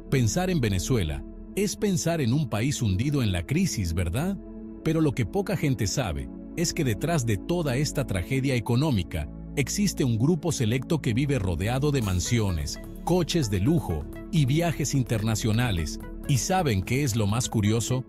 Pensar en Venezuela es pensar en un país hundido en la crisis, ¿verdad? Pero lo que poca gente sabe es que detrás de toda esta tragedia económica existe un grupo selecto que vive rodeado de mansiones, coches de lujo y viajes internacionales. ¿Y saben qué es lo más curioso?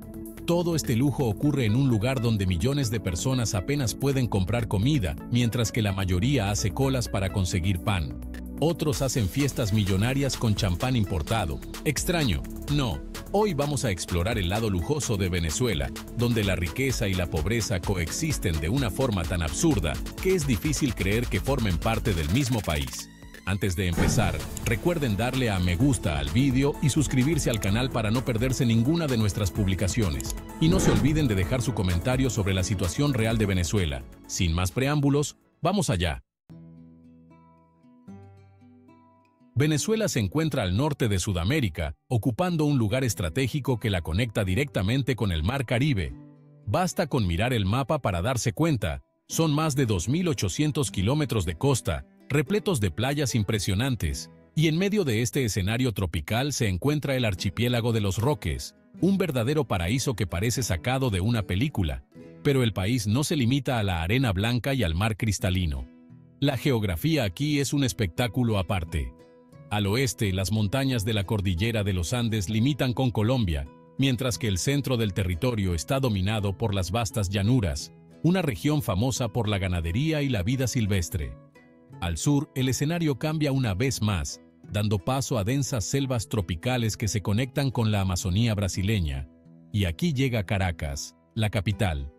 Todo este lujo ocurre en un lugar donde millones de personas apenas pueden comprar comida, mientras que la mayoría hace colas para conseguir pan. Otros hacen fiestas millonarias con champán importado. Extraño, no. Hoy vamos a explorar el lado lujoso de Venezuela, donde la riqueza y la pobreza coexisten de una forma tan absurda que es difícil creer que formen parte del mismo país. Antes de empezar, recuerden darle a me gusta al vídeo y suscribirse al canal para no perderse ninguna de nuestras publicaciones. Y no se olviden de dejar su comentario sobre la situación real de Venezuela. Sin más preámbulos, vamos allá. Venezuela se encuentra al norte de Sudamérica, ocupando un lugar estratégico que la conecta directamente con el Mar Caribe. Basta con mirar el mapa para darse cuenta, son más de 2.800 kilómetros de costa, repletos de playas impresionantes, y en medio de este escenario tropical se encuentra el archipiélago de Los Roques, un verdadero paraíso que parece sacado de una película. Pero el país no se limita a la arena blanca y al mar cristalino. La geografía aquí es un espectáculo aparte. Al oeste, las montañas de la cordillera de los Andes limitan con Colombia, mientras que el centro del territorio está dominado por las vastas llanuras, una región famosa por la ganadería y la vida silvestre. Al sur, el escenario cambia una vez más, dando paso a densas selvas tropicales que se conectan con la Amazonía brasileña. Y aquí llega Caracas, la capital.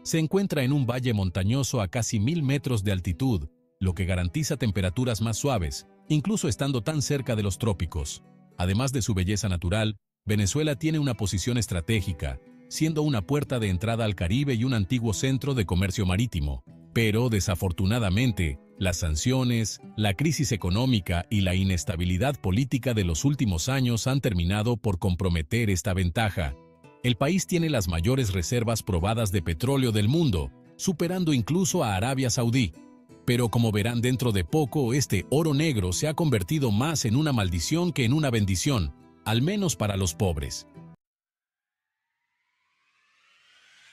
Se encuentra en un valle montañoso a casi 1000 metros de altitud, lo que garantiza temperaturas más suaves, incluso estando tan cerca de los trópicos. Además de su belleza natural, Venezuela tiene una posición estratégica, siendo una puerta de entrada al Caribe y un antiguo centro de comercio marítimo. Pero, desafortunadamente, las sanciones, la crisis económica y la inestabilidad política de los últimos años han terminado por comprometer esta ventaja. El país tiene las mayores reservas probadas de petróleo del mundo, superando incluso a Arabia Saudí. Pero como verán dentro de poco, este oro negro se ha convertido más en una maldición que en una bendición, al menos para los pobres.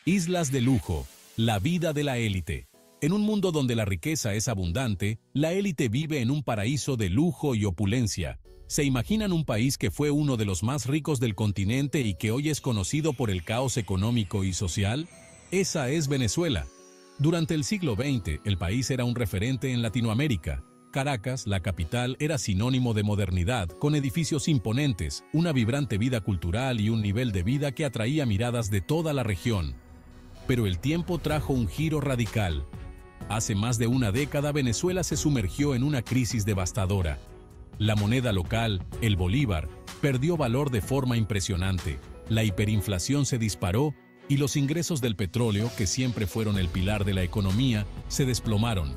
Islas de lujo, la vida de la élite. En un mundo donde la riqueza es abundante, la élite vive en un paraíso de lujo y opulencia. ¿Se imaginan un país que fue uno de los más ricos del continente y que hoy es conocido por el caos económico y social? Esa es Venezuela. Durante el siglo XX, el país era un referente en Latinoamérica. Caracas, la capital, era sinónimo de modernidad, con edificios imponentes, una vibrante vida cultural y un nivel de vida que atraía miradas de toda la región. Pero el tiempo trajo un giro radical. Hace más de una década, Venezuela se sumergió en una crisis devastadora. La moneda local, el bolívar, perdió valor de forma impresionante. La hiperinflación se disparó y los ingresos del petróleo, que siempre fueron el pilar de la economía, se desplomaron.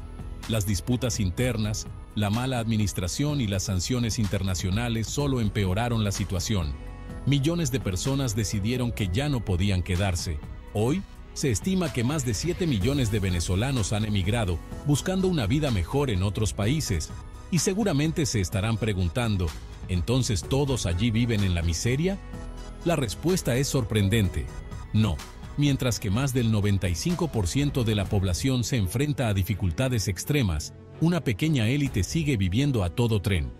Las disputas internas, la mala administración y las sanciones internacionales solo empeoraron la situación. Millones de personas decidieron que ya no podían quedarse. Hoy, se estima que más de 7 millones de venezolanos han emigrado, buscando una vida mejor en otros países. Y seguramente se estarán preguntando, ¿entonces todos allí viven en la miseria? La respuesta es sorprendente. No, mientras que más del 95% de la población se enfrenta a dificultades extremas, una pequeña élite sigue viviendo a todo tren.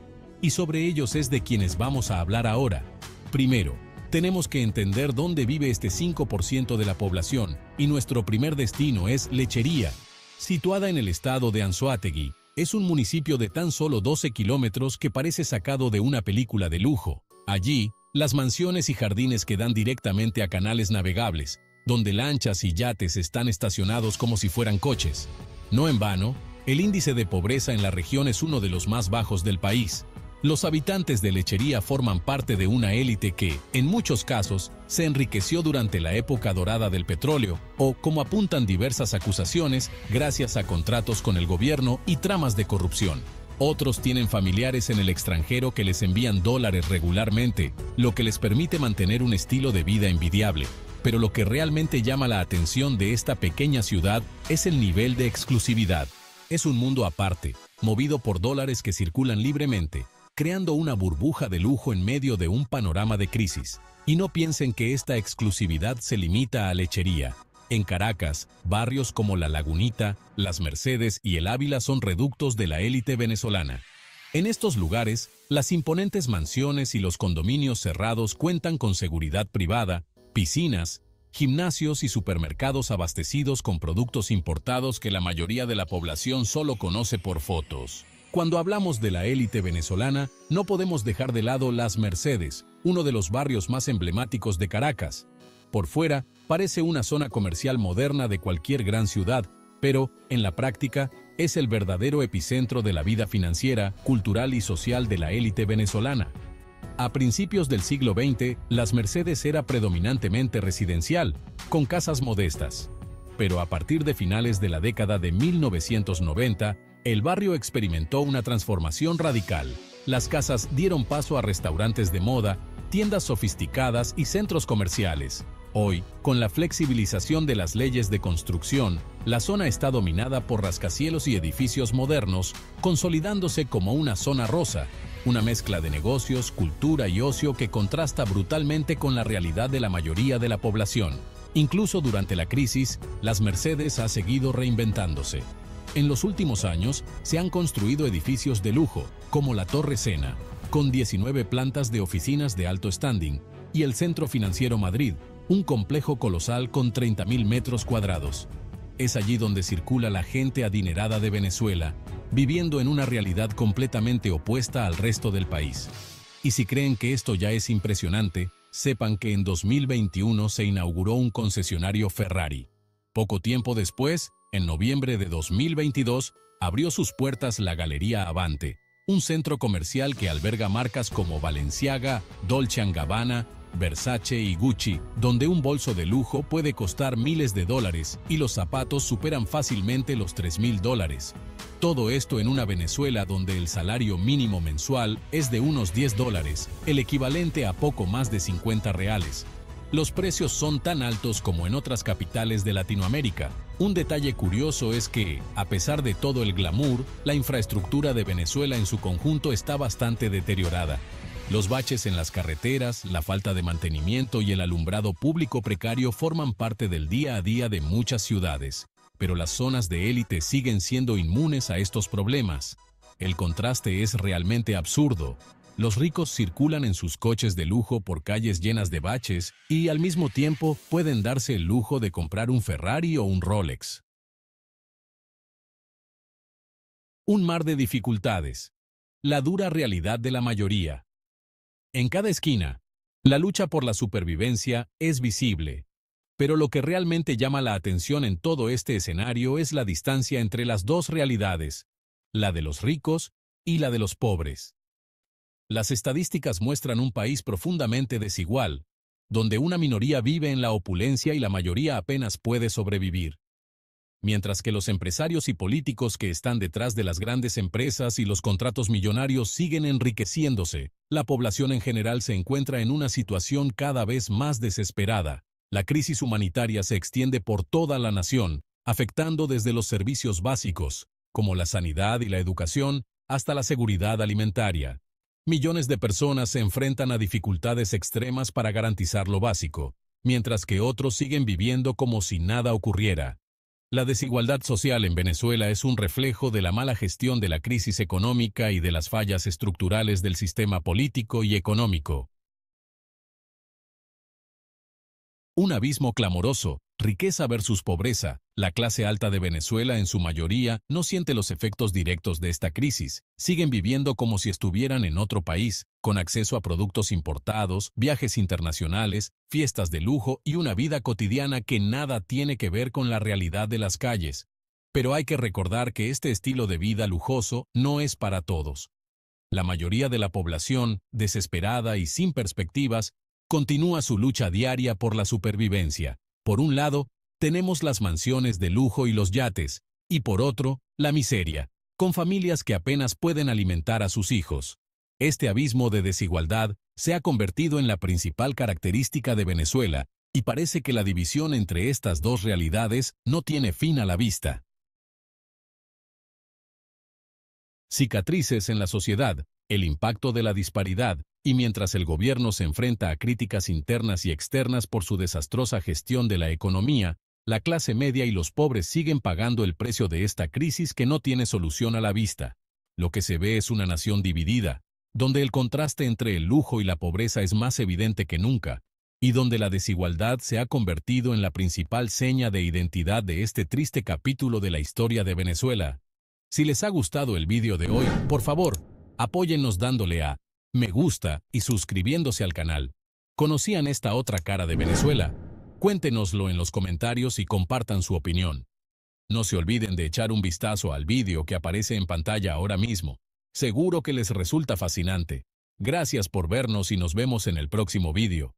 Y sobre ellos es de quienes vamos a hablar ahora. Primero, tenemos que entender dónde vive este 5% de la población, y nuestro primer destino es Lechería. Situada en el estado de Anzoátegui, es un municipio de tan solo 12 kilómetros que parece sacado de una película de lujo. Allí, las mansiones y jardines que dan directamente a canales navegables, donde lanchas y yates están estacionados como si fueran coches. No en vano, el índice de pobreza en la región es uno de los más bajos del país. Los habitantes de Lechería forman parte de una élite que, en muchos casos, se enriqueció durante la época dorada del petróleo o, como apuntan diversas acusaciones, gracias a contratos con el gobierno y tramas de corrupción. Otros tienen familiares en el extranjero que les envían dólares regularmente, lo que les permite mantener un estilo de vida envidiable. Pero lo que realmente llama la atención de esta pequeña ciudad es el nivel de exclusividad. Es un mundo aparte, movido por dólares que circulan libremente. creando una burbuja de lujo en medio de un panorama de crisis. Y no piensen que esta exclusividad se limita a lechería. En Caracas, barrios como La Lagunita, Las Mercedes y El Ávila son reductos de la élite venezolana. En estos lugares, las imponentes mansiones y los condominios cerrados cuentan con seguridad privada, piscinas, gimnasios y supermercados abastecidos con productos importados que la mayoría de la población solo conoce por fotos. Cuando hablamos de la élite venezolana, no podemos dejar de lado Las Mercedes, uno de los barrios más emblemáticos de Caracas. Por fuera, parece una zona comercial moderna de cualquier gran ciudad, pero, en la práctica, es el verdadero epicentro de la vida financiera, cultural y social de la élite venezolana. A principios del siglo XX, Las Mercedes era predominantemente residencial, con casas modestas. Pero a partir de finales de la década de 1990, el barrio experimentó una transformación radical. Las casas dieron paso a restaurantes de moda, tiendas sofisticadas y centros comerciales. Hoy, con la flexibilización de las leyes de construcción, la zona está dominada por rascacielos y edificios modernos, consolidándose como una zona rosa, una mezcla de negocios, cultura y ocio que contrasta brutalmente con la realidad de la mayoría de la población. Incluso durante la crisis, Las Mercedes ha seguido reinventándose. En los últimos años, se han construido edificios de lujo, como la Torre Sena, con 19 plantas de oficinas de alto standing, y el Centro Financiero Madrid, un complejo colosal con 30.000 metros cuadrados. Es allí donde circula la gente adinerada de Venezuela, viviendo en una realidad completamente opuesta al resto del país. Y si creen que esto ya es impresionante, sepan que en 2021 se inauguró un concesionario Ferrari. Poco tiempo después, en noviembre de 2022, abrió sus puertas la Galería Avante, un centro comercial que alberga marcas como Balenciaga, Dolce & Gabbana, Versace y Gucci, donde un bolso de lujo puede costar miles de dólares y los zapatos superan fácilmente los $3.000. Todo esto en una Venezuela donde el salario mínimo mensual es de unos $10, el equivalente a poco más de 50 reales. Los precios son tan altos como en otras capitales de Latinoamérica. Un detalle curioso es que, a pesar de todo el glamour, la infraestructura de Venezuela en su conjunto está bastante deteriorada. Los baches en las carreteras, la falta de mantenimiento y el alumbrado público precario forman parte del día a día de muchas ciudades. Pero las zonas de élite siguen siendo inmunes a estos problemas. El contraste es realmente absurdo. Los ricos circulan en sus coches de lujo por calles llenas de baches y, al mismo tiempo, pueden darse el lujo de comprar un Ferrari o un Rolex. Un mar de dificultades. La dura realidad de la mayoría. En cada esquina, la lucha por la supervivencia es visible. Pero lo que realmente llama la atención en todo este escenario es la distancia entre las dos realidades, la de los ricos y la de los pobres. Las estadísticas muestran un país profundamente desigual, donde una minoría vive en la opulencia y la mayoría apenas puede sobrevivir. Mientras que los empresarios y políticos que están detrás de las grandes empresas y los contratos millonarios siguen enriqueciéndose, la población en general se encuentra en una situación cada vez más desesperada. La crisis humanitaria se extiende por toda la nación, afectando desde los servicios básicos, como la sanidad y la educación, hasta la seguridad alimentaria. Millones de personas se enfrentan a dificultades extremas para garantizar lo básico, mientras que otros siguen viviendo como si nada ocurriera. La desigualdad social en Venezuela es un reflejo de la mala gestión de la crisis económica y de las fallas estructurales del sistema político y económico. Un abismo clamoroso, riqueza versus pobreza. La clase alta de Venezuela en su mayoría no siente los efectos directos de esta crisis. Siguen viviendo como si estuvieran en otro país, con acceso a productos importados, viajes internacionales, fiestas de lujo y una vida cotidiana que nada tiene que ver con la realidad de las calles. Pero hay que recordar que este estilo de vida lujoso no es para todos. La mayoría de la población, desesperada y sin perspectivas, continúa su lucha diaria por la supervivencia. Por un lado, tenemos las mansiones de lujo y los yates, y por otro, la miseria, con familias que apenas pueden alimentar a sus hijos. Este abismo de desigualdad se ha convertido en la principal característica de Venezuela, y parece que la división entre estas dos realidades no tiene fin a la vista. Cicatrices en la sociedad. el impacto de la disparidad, y mientras el gobierno se enfrenta a críticas internas y externas por su desastrosa gestión de la economía, la clase media y los pobres siguen pagando el precio de esta crisis que no tiene solución a la vista. Lo que se ve es una nación dividida, donde el contraste entre el lujo y la pobreza es más evidente que nunca, y donde la desigualdad se ha convertido en la principal seña de identidad de este triste capítulo de la historia de Venezuela. Si les ha gustado el vídeo de hoy, por favor, apóyennos dándole a me gusta y suscribiéndose al canal. ¿Conocían esta otra cara de Venezuela? Cuéntenoslo en los comentarios y compartan su opinión. No se olviden de echar un vistazo al vídeo que aparece en pantalla ahora mismo. Seguro que les resulta fascinante. Gracias por vernos y nos vemos en el próximo vídeo.